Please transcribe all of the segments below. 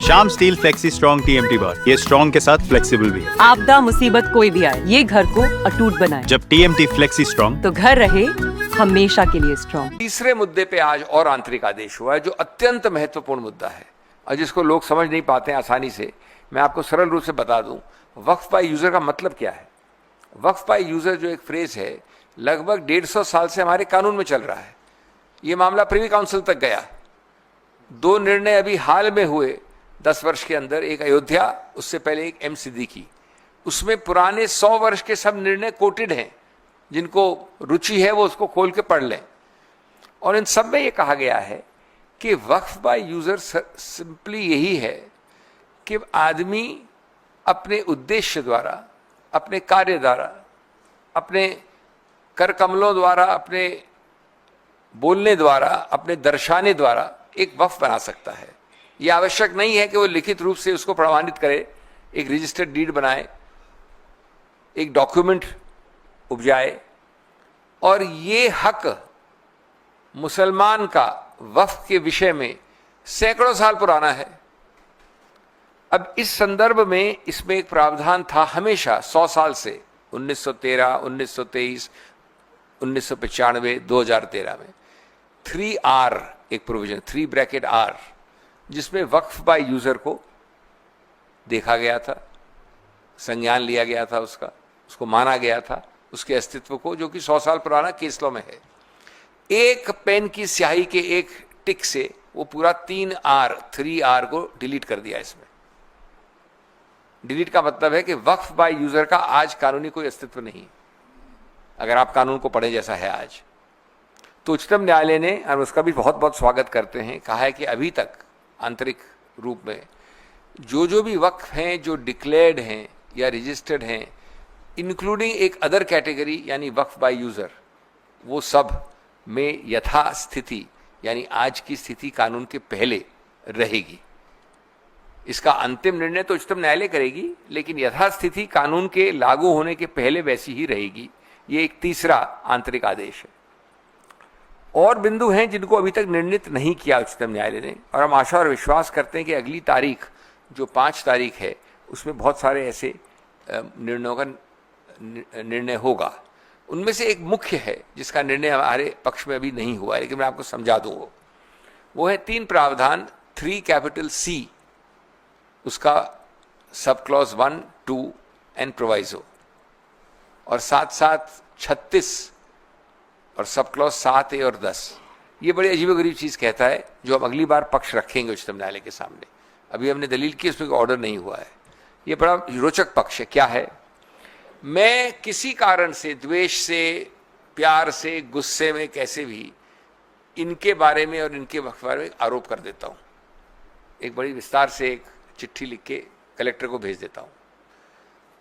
Shyam steel flexi strong TMT बार, ये strong के साथ फ्लेक्सिबल भी है। आपदा मुसीबत कोई भी आए, ये घर को अटूट बनाए। जब टीएमटी फ्लेक्सी स्ट्रॉन्ग, तो घर रहे हमेशा के लिए स्ट्रॉन्ग। तीसरे मुद्दे पे आज और आंतरिक आदेश हुआ है, जो अत्यंत महत्वपूर्ण मुद्दा है और जिसको लोग समझ नहीं पाते हैं आसानी से। मैं आपको सरल रूप से बता दूं, वक्फ बाय यूजर का मतलब क्या है। वक्फ बाय यूजर जो एक फ्रेज है, लगभग 150 साल से हमारे कानून में चल रहा है। ये मामला प्रिवी काउंसिल तक गया। 2 निर्णय अभी हाल में हुए 10 वर्ष के अंदर, एक अयोध्या, उससे पहले एक एम सिद्दीकी। उसमें पुराने 100 वर्ष के सब निर्णय कोटेड हैं। जिनको रुचि है वो उसको खोल के पढ़ लें। और इन सब में ये कहा गया है कि वक्फ बाय यूजर सिंपली यही है कि आदमी अपने उद्देश्य द्वारा, अपने कार्य द्वारा, अपने कर कमलों द्वारा, अपने बोलने द्वारा, अपने दर्शाने द्वारा एक वक्फ बना सकता है। यह आवश्यक नहीं है कि वो लिखित रूप से उसको प्रमाणित करे, एक रजिस्टर्ड डीड बनाए, एक डॉक्यूमेंट उपजाए। और ये हक मुसलमान का वक्फ के विषय में सैकड़ों साल पुराना है। अब इस संदर्भ में इसमें एक प्रावधान था हमेशा 100 साल से, 1913, 1923, 1995, 2013 में 3R एक प्रोविजन, 3R, जिसमें वक्फ बाय यूजर को देखा गया था, संज्ञान लिया गया था, उसको माना गया था, उसके अस्तित्व को, जो कि 100 साल पुराना केस लॉ में है। एक पेन की स्याही के एक टिक से वो पूरा 3R को डिलीट कर दिया। इसमें डिलीट का मतलब है कि वक्फ बाय यूजर का आज कानूनी कोई अस्तित्व नहीं, अगर आप कानून को पढ़ें जैसा है आज। तो उच्चतम न्यायालय ने, और उसका भी बहुत बहुत स्वागत करते हैं, कहा है कि अभी तक आंतरिक रूप में जो भी वक्फ हैं, जो डिक्लेयर्ड हैं या रजिस्टर्ड हैं, इंक्लूडिंग एक अदर कैटेगरी यानी वक्फ बाय यूजर, वो सब में यथास्थिति यानी आज की स्थिति कानून के पहले रहेगी। इसका अंतिम निर्णय तो उच्चतम न्यायालय करेगी, लेकिन यथास्थिति कानून के लागू होने के पहले वैसी ही रहेगी। ये एक तीसरा आंतरिक आदेश है। और बिंदु हैं जिनको अभी तक निर्णित नहीं किया उच्चतम न्यायालय ने, और हम आशा और विश्वास करते हैं कि अगली तारीख जो 5 तारीख है, उसमें बहुत सारे ऐसे निर्णयों का निर्णय होगा। उनमें से एक मुख्य है जिसका निर्णय हमारे पक्ष में अभी नहीं हुआ है, लेकिन मैं आपको समझा दूं। वो है 3 प्रावधान 3C, उसका सब क्लॉज 1, 2 एंड प्रोवाइजो, और साथ साथ 36 और सब क्लॉज 7A और 10। ये बड़ी अजीबोगरीब चीज कहता है, जो हम अगली बार पक्ष रखेंगे उच्चतम न्यायालय के सामने। अभी हमने दलील की, उसमें ऑर्डर नहीं हुआ है। ये बड़ा रोचक पक्ष है। क्या है? मैं किसी कारण से, द्वेष से, प्यार से, गुस्से में, कैसे भी इनके बारे में और इनके वक्फ बारे में आरोप कर देता हूं। एक बड़ी विस्तार से एक चिट्ठी लिख के कलेक्टर को भेज देता हूं।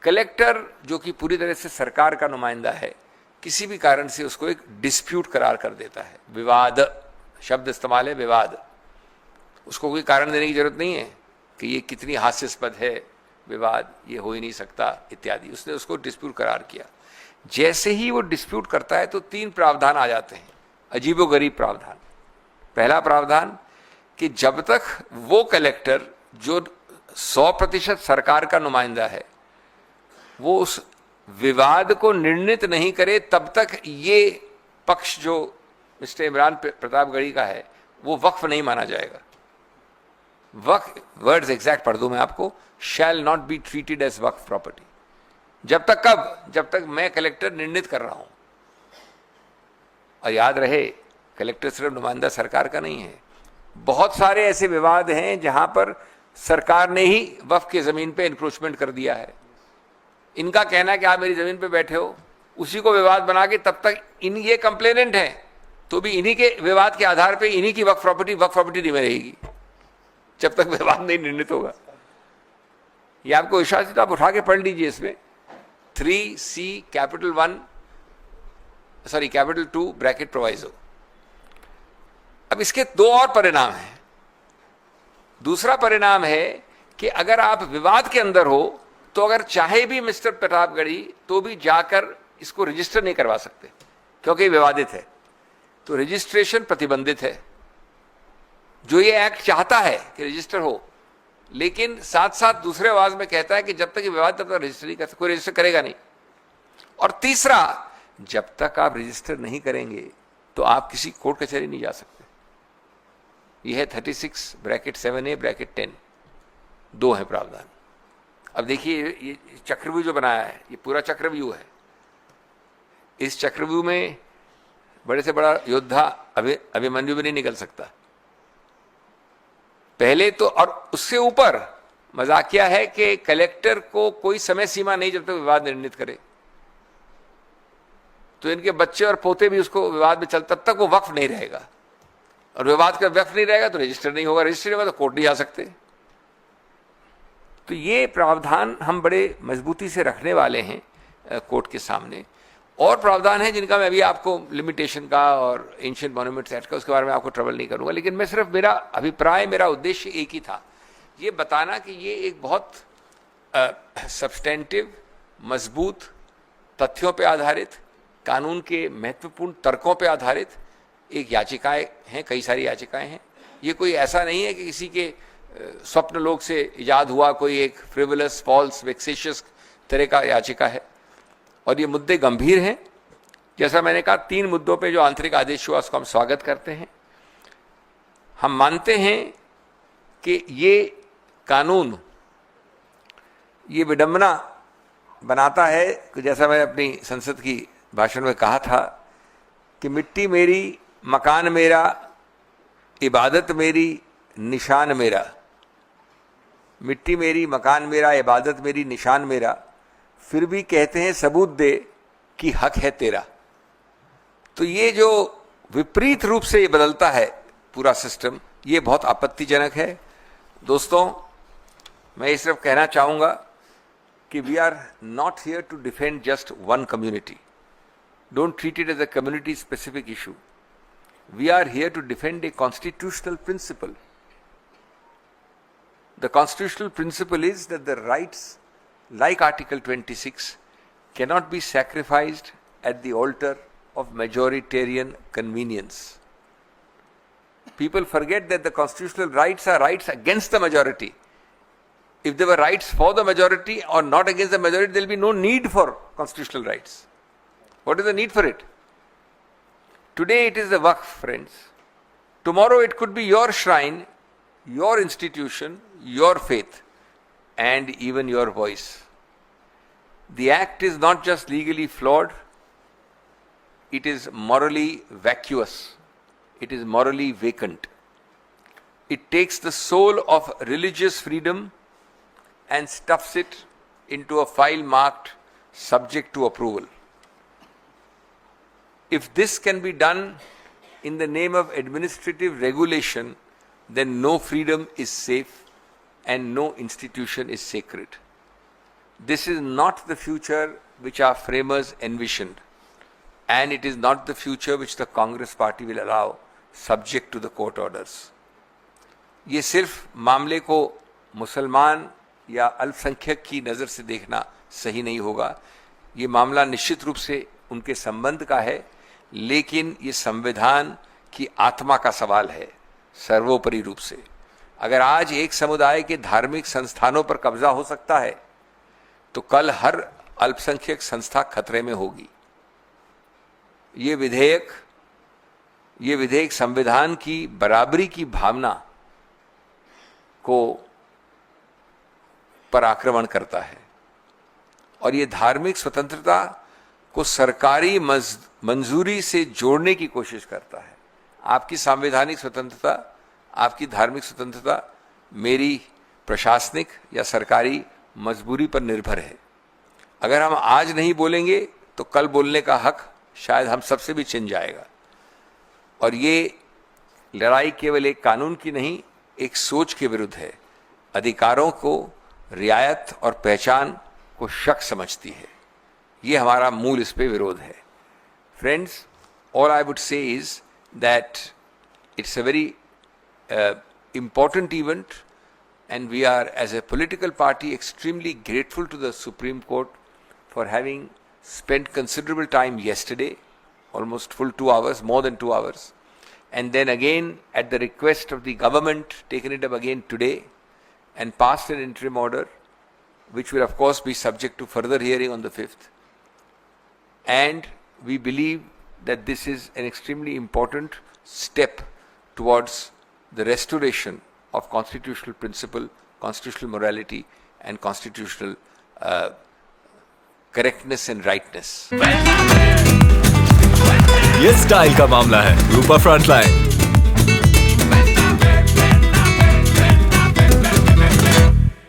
कलेक्टर, जो कि पूरी तरह से सरकार का नुमाइंदा है, किसी भी कारण से उसको एक डिस्प्यूट करार कर देता है। विवाद शब्द इस्तेमाल है, विवाद। उसको कोई कारण देने की जरूरत नहीं है कि ये कितनी हास्यास्पद है, विवाद, ये हो ही नहीं सकता इत्यादि। उसने उसको डिस्प्यूट करार किया। जैसे ही वो डिस्प्यूट करता है तो 3 प्रावधान आ जाते हैं, अजीबोगरीब प्रावधान। पहला प्रावधान कि जब तक वो कलेक्टर जो 100% सरकार का नुमाइंदा है, वो उस विवाद को निर्णित नहीं करे, तब तक ये पक्ष जो मिस्टर इमरान प्रतापगढ़ी का है, वो वक्फ नहीं माना जाएगा। वक्फ, वर्ड्स एग्जैक्ट पढ़ दूं मैं आपको, shall not be treated as waqf property. जब तक कब? जब तक मैं कलेक्टर निर्णित कर रहा हूं। और याद रहे, कलेक्टर सिर्फ नुमाइंदा सरकार का नहीं है। बहुत सारे ऐसे विवाद हैं जहां पर सरकार ने ही वक्फ की जमीन पे इंक्रोचमेंट कर दिया है। इनका कहना है कि आप मेरी जमीन पे बैठे हो, उसी को विवाद बना के तब तक ये कंप्लेनेंट है, तो भी इन्हीं के विवाद के आधार पे इन्हीं की वक्फ प्रॉपर्टी नहीं में रहेगी जब तक विवाद नहीं निर्णित होगा। ये आपको विश्वास है तो आप उठा के पढ़ लीजिए। इसमें 3C कैपिटल 2 ब्रैकेट प्रोवाइजो। अब इसके 2 और परिणाम हैं। दूसरा परिणाम है कि अगर आप विवाद के अंदर हो, तो अगर चाहे भी मिस्टर प्रतापगढ़ी, तो भी जाकर इसको रजिस्टर नहीं करवा सकते, क्योंकि विवादित है। तो रजिस्ट्रेशन प्रतिबंधित है। जो ये एक्ट चाहता है कि रजिस्टर हो, लेकिन साथ साथ दूसरे आवाज में कहता है कि जब तक ये विवाद तब तक रजिस्टर नहीं कर सकते, कोई रजिस्टर करेगा नहीं। और तीसरा, जब तक आप रजिस्टर नहीं करेंगे तो आप किसी कोर्ट कचहरी नहीं जा सकते। यह है 36(7A)(10), दो है प्रावधान। अब देखिए ये चक्रव्यूह जो बनाया है, ये पूरा चक्रव्यूह है। इस चक्रव्यूह में बड़े से बड़ा योद्धा अभिमन्यु भी नहीं निकल सकता पहले तो। और उससे ऊपर मजाकिया है कि कलेक्टर को कोई समय सीमा नहीं जब तक विवाद निर्णित करे, तो इनके बच्चे और पोते भी उसको विवाद में चलते तब तक वो वक्फ नहीं रहेगा, और विवाद का वक्फ नहीं रहेगा तो रजिस्टर नहीं होगा, रजिस्टर नहीं होगा तो कोर्ट नहीं जा सकते। तो ये प्रावधान हम बड़े मजबूती से रखने वाले हैं कोर्ट के सामने। और प्रावधान है जिनका मैं अभी आपको लिमिटेशन का और एंशिएंट मॉन्यूमेंट्स एक्ट का, उसके बारे में आपको ट्रबल नहीं करूंगा, लेकिन मैं सिर्फ मेरा अभिप्राय, मेरा उद्देश्य एक ही था, ये बताना कि ये एक बहुत सब्सटेंटिव, मजबूत, तथ्यों पे आधारित, कानून के महत्वपूर्ण तर्कों पे आधारित एक याचिकाएं हैं, कई सारी याचिकाएं हैं। ये कोई ऐसा नहीं है कि किसी के स्वप्न लोक से इजाद हुआ कोई एक फ्रिवलस, फॉल्स, वेक्सेशियस तरह का याचिका है। और ये मुद्दे गंभीर हैं। जैसा मैंने कहा, 3 मुद्दों पे जो आंतरिक आदेश हुआ उसको हम स्वागत करते हैं। हम मानते हैं कि ये कानून ये विडंबना बनाता है कि जैसा मैं अपनी संसद की भाषण में कहा था कि मिट्टी मेरी, मकान मेरा, इबादत मेरी, निशान मेरा। मिट्टी मेरी, मकान मेरा, इबादत मेरी, निशान मेरा, फिर भी कहते हैं सबूत दे कि हक है तेरा। तो ये जो विपरीत रूप से ये बदलता है पूरा सिस्टम, ये बहुत आपत्तिजनक है। दोस्तों, मैं ये सिर्फ कहना चाहूंगा कि we are not here to defend just one community. Don't treat it as a community specific issue. We are here to defend a constitutional principle. The constitutional principle is that the rights, like Article 26, cannot be sacrificed at the altar of majoritarian convenience. People forget that the constitutional rights are rights against the majority. If there were rights for the majority or not against the majority, there will be no need for constitutional rights. What is the need for it? Today it is the Waqf, friends. Tomorrow it could be your shrine, your institution, your faith, and even your voice. The act is not just legally flawed, it is morally vacuous, it is morally vacant. It takes the soul of religious freedom and stuffs it into a file marked subject to approval. If this can be done in the name of administrative regulation, then no freedom is safe and no institution is sacred. This is not the future which our framers envisioned, and it is not the future which the Congress party will allow, subject to the court orders. ये सिर्फ मामले को मुसलमान या अल्पसंख्यक की नज़र से देखना सही नहीं होगा। ये मामला निश्चित रूप से उनके संबंध का है, लेकिन ये संविधान की आत्मा का सवाल है सर्वोपरि रूप से। अगर आज एक समुदाय के धार्मिक संस्थानों पर कब्जा हो सकता है, तो कल हर अल्पसंख्यक संस्था खतरे में होगी। ये विधेयक संविधान की बराबरी की भावना को पर आक्रमण करता है, और ये धार्मिक स्वतंत्रता को सरकारी मंजूरी से जोड़ने की कोशिश करता है। आपकी संवैधानिक स्वतंत्रता, आपकी धार्मिक स्वतंत्रता मेरी प्रशासनिक या सरकारी मजबूरी पर निर्भर है। अगर हम आज नहीं बोलेंगे तो कल बोलने का हक शायद हम सबसे भी छिन जाएगा। और ये लड़ाई केवल एक कानून की नहीं, एक सोच के विरुद्ध है। अधिकारों को, रियायत और पहचान को शक समझती है। ये हमारा मूल इस पे विरोध है। Friends, all I would say is that it's a very important event, and we are, as a political party, extremely grateful to the Supreme Court for having spent considerable time yesterday, almost full 2 hours, more than 2 hours, and then again at the request of the government taken it up again today, and passed an interim order, which will of course be subject to further hearing on the 5th. And we believe that this is an extremely important step towards the restoration of constitutional principle, constitutional morality, and constitutional correctness and rightness. ये style का मामला है, रूपा frontline.